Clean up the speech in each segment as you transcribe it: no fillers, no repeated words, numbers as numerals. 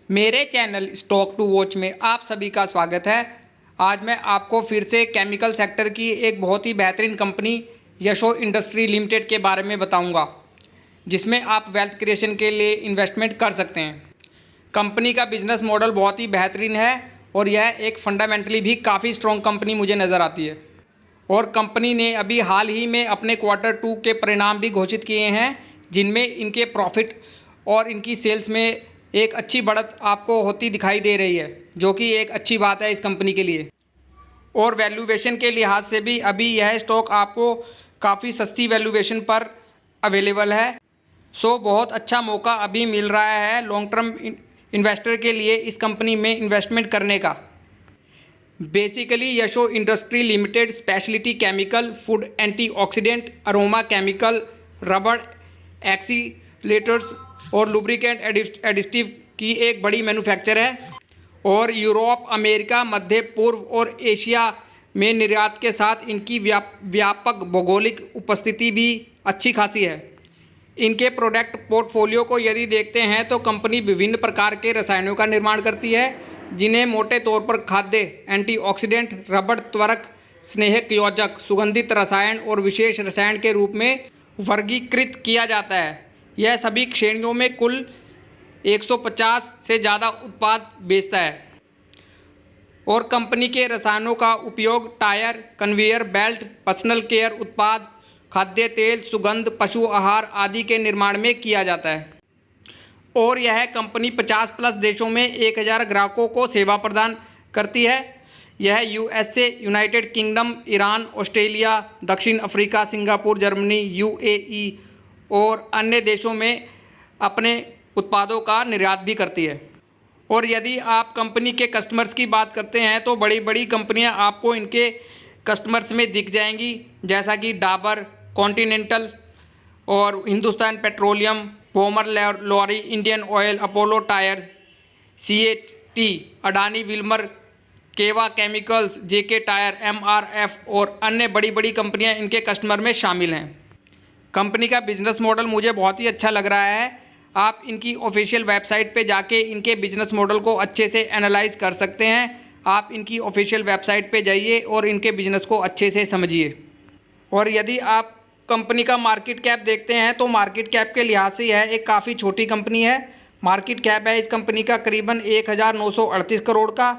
मेरे channel stock to watch में आप सभी का स्वागत है। आज मैं आपको फिर से केमिकल सेक्टर की एक बहुत ही बेहतरीन कंपनी यशो इंडस्ट्री लिमिटेड के बारे में बताऊंगा, जिसमें आप वेल्थ क्रिएशन के लिए इन्वेस्टमेंट कर सकते हैं। कंपनी का बिजनेस मॉडल बहुत ही बेहतरीन है और यह एक फंडामेंटली भी काफ़ी स्ट्रॉन्ग कंपनी मुझे नज़र आती है। और कंपनी ने अभी हाल ही में अपने क्वार्टर 2 के परिणाम भी घोषित किए हैं, जिनमें इनके प्रॉफिट और इनकी सेल्स में एक अच्छी बढ़त आपको होती दिखाई दे रही है, जो कि एक अच्छी बात है इस कंपनी के लिए। और वैल्यूएशन के लिहाज से भी अभी यह स्टॉक आपको काफ़ी सस्ती वैल्यूएशन पर अवेलेबल है। सो बहुत अच्छा मौका अभी मिल रहा है लॉन्ग टर्म इन्वेस्टर के लिए इस कंपनी में इन्वेस्टमेंट करने का। Basically Yasho industry limited speciality chemical, food, antioxidant, aroma chemical, रबड़, एक्सीलेटर्स और लुब्रिकेंट एडिटिव की एक बड़ी मैन्युफैक्चर है और यूरोप, अमेरिका, मध्य पूर्व और एशिया में निर्यात के साथ इनकी व्यापक भौगोलिक उपस्थिति भी अच्छी खासी है। इनके प्रोडक्ट पोर्टफोलियो को यदि देखते हैं तो कंपनी विभिन्न प्रकार के रसायनों का निर्माण करती है, जिन्हें मोटे तौर पर खाद्य, एंटीऑक्सीडेंट, रबड़, त्वरक, स्नेहक योजक, सुगंधित रसायन और विशेष रसायन के रूप में वर्गीकृत किया जाता है। यह सभी श्रेणियों में कुल 150 से ज़्यादा उत्पाद बेचता है और कंपनी के रसायनों का उपयोग tyre, conveyor belt, personal care उत्पाद, खाद्य तेल, सुगंध, पशु आहार आदि के निर्माण में किया जाता है। और यह कंपनी 50+ देशों में 1000 ग्राहकों को सेवा प्रदान करती है। यह USA, United kingdom, Iran, Australia, दक्षिण अफ्रीका, सिंगापुर, जर्मनी, यूएई और अन्य देशों में अपने उत्पादों का निर्यात भी करती है। और यदि आप कंपनी के कस्टमर्स की बात करते हैं तो बड़ी बड़ी कंपनियां आपको इनके कस्टमर्स में दिख जाएंगी, जैसा कि डाबर, कॉन्टिनेंटल और Hindustan petroleum, Balmer Lawrie, Indian oil, Apollo tyres, CEAT, Adani Wilmar, Keva chemicals, JK tyre, MRF और अन्य बड़ी बड़ी कंपनियां इनके कस्टमर में शामिल हैं। कंपनी का बिजनेस मॉडल मुझे बहुत ही अच्छा लग रहा है। आप इनकी ऑफिशियल वेबसाइट पे जाके इनके बिजनेस मॉडल को अच्छे से एनालाइज कर सकते हैं। आप इनकी ऑफिशियल वेबसाइट पे जाइए और इनके बिजनेस को अच्छे से समझिए। और यदि आप कंपनी का मार्केट कैप देखते हैं तो मार्केट कैप के लिहाज से यह एक काफ़ी छोटी कंपनी है। मार्केट कैप है इस कंपनी का करीबन 1938 करोड़ का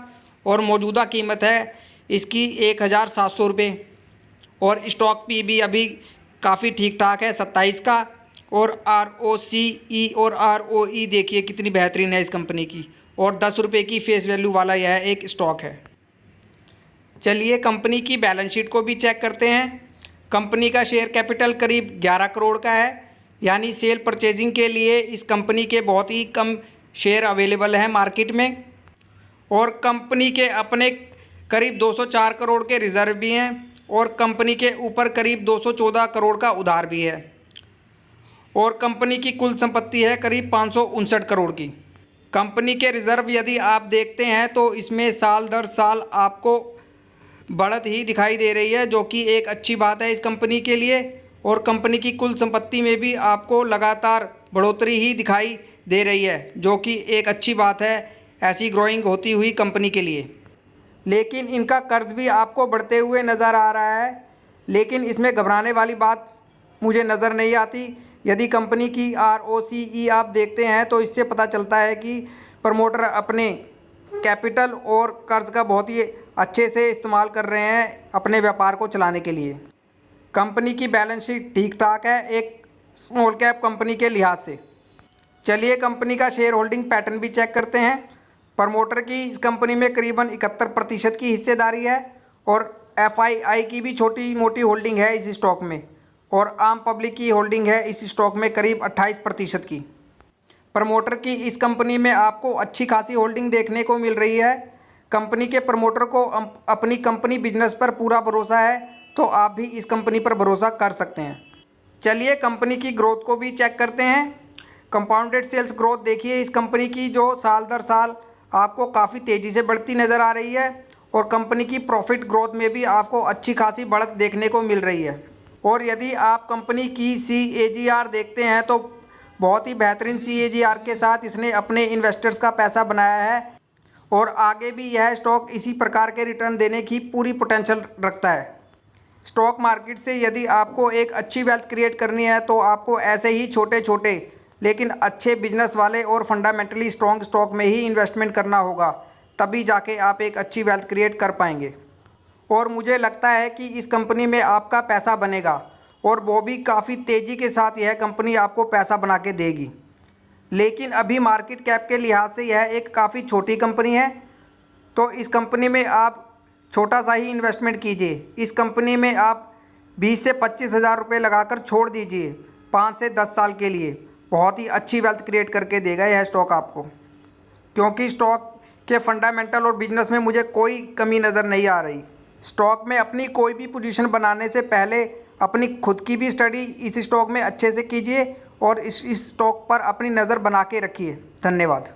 और मौजूदा कीमत है इसकी 1700 रुपये। और स्टॉक पी अभी काफ़ी ठीक ठाक है 27 का। और ROCE और ROE देखिए कितनी बेहतरीन है इस कंपनी की। और 10 रुपये की फेस वैल्यू वाला यह एक स्टॉक है। चलिए कंपनी की बैलेंस शीट को भी चेक करते हैं। कंपनी का शेयर कैपिटल करीब 11 करोड़ का है, यानी सेल परचेजिंग के लिए इस कंपनी के बहुत ही कम शेयर अवेलेबल है मार्केट में। और कंपनी के अपने करीब 204 करोड़ के रिजर्व भी हैं और कंपनी के ऊपर करीब 214 करोड़ का उधार भी है। और कंपनी की कुल संपत्ति है करीब 559 करोड़ की। कंपनी के रिजर्व यदि आप देखते हैं तो इसमें साल दर साल आपको बढ़त ही दिखाई दे रही है, जो कि एक अच्छी बात है इस कंपनी के लिए। और कंपनी की कुल संपत्ति में भी आपको लगातार बढ़ोतरी ही दिखाई दे रही है, जो कि एक अच्छी बात है ऐसी ग्रोइंग होती हुई कंपनी के लिए। लेकिन इनका कर्ज भी आपको बढ़ते हुए नज़र आ रहा है, लेकिन इसमें घबराने वाली बात मुझे नज़र नहीं आती। यदि कंपनी की ROCE आप देखते हैं तो इससे पता चलता है कि प्रमोटर अपने कैपिटल और कर्ज का बहुत ही अच्छे से इस्तेमाल कर रहे हैं अपने व्यापार को चलाने के लिए। कंपनी की बैलेंस शीट ठीक ठाक है एक स्मॉल कैप कंपनी के लिहाज से। चलिए कंपनी का शेयर होल्डिंग पैटर्न भी चेक करते हैं। प्रमोटर की इस कंपनी में करीबन 71% की हिस्सेदारी है और FII की भी छोटी मोटी होल्डिंग है इस स्टॉक में। और आम पब्लिक की होल्डिंग है इस स्टॉक में करीब 28% की। प्रमोटर की इस कंपनी में आपको अच्छी खासी होल्डिंग देखने को मिल रही है। कंपनी के प्रमोटर को अपनी कंपनी बिजनेस पर पूरा भरोसा है, तो आप भी इस कंपनी पर भरोसा कर सकते हैं। चलिए कंपनी की ग्रोथ को भी चेक करते हैं। कंपाउंडेड सेल्स ग्रोथ देखिए इस कंपनी की, जो साल दर साल आपको काफ़ी तेज़ी से बढ़ती नज़र आ रही है। और कंपनी की प्रॉफिट ग्रोथ में भी आपको अच्छी खासी बढ़त देखने को मिल रही है। और यदि आप कंपनी की CAGR देखते हैं तो बहुत ही बेहतरीन CAGR के साथ इसने अपने इन्वेस्टर्स का पैसा बनाया है और आगे भी यह स्टॉक इसी प्रकार के रिटर्न देने की पूरी पोटेंशियल रखता है। स्टॉक मार्केट से यदि आपको एक अच्छी वेल्थ क्रिएट करनी है तो आपको ऐसे ही छोटे छोटे लेकिन अच्छे बिजनेस वाले और फंडामेंटली स्ट्रॉन्ग स्टॉक में ही इन्वेस्टमेंट करना होगा, तभी जाके आप एक अच्छी वेल्थ क्रिएट कर पाएंगे। और मुझे लगता है कि इस कंपनी में आपका पैसा बनेगा और वो भी काफ़ी तेज़ी के साथ यह कंपनी आपको पैसा बना के देगी। लेकिन अभी मार्केट कैप के लिहाज से यह एक काफ़ी छोटी कंपनी है, तो इस कंपनी में आप छोटा सा ही इन्वेस्टमेंट कीजिए। इस कंपनी में आप 20 से 25 हज़ार रुपये लगाकर छोड़ दीजिए 5 से 10 साल के लिए। बहुत ही अच्छी वेल्थ क्रिएट करके देगा यह स्टॉक आपको, क्योंकि स्टॉक के फंडामेंटल और बिजनेस में मुझे कोई कमी नज़र नहीं आ रही। स्टॉक में अपनी कोई भी पोजीशन बनाने से पहले अपनी खुद की भी स्टडी इस स्टॉक में अच्छे से कीजिए और इस स्टॉक पर अपनी नज़र बना के रखिए। धन्यवाद।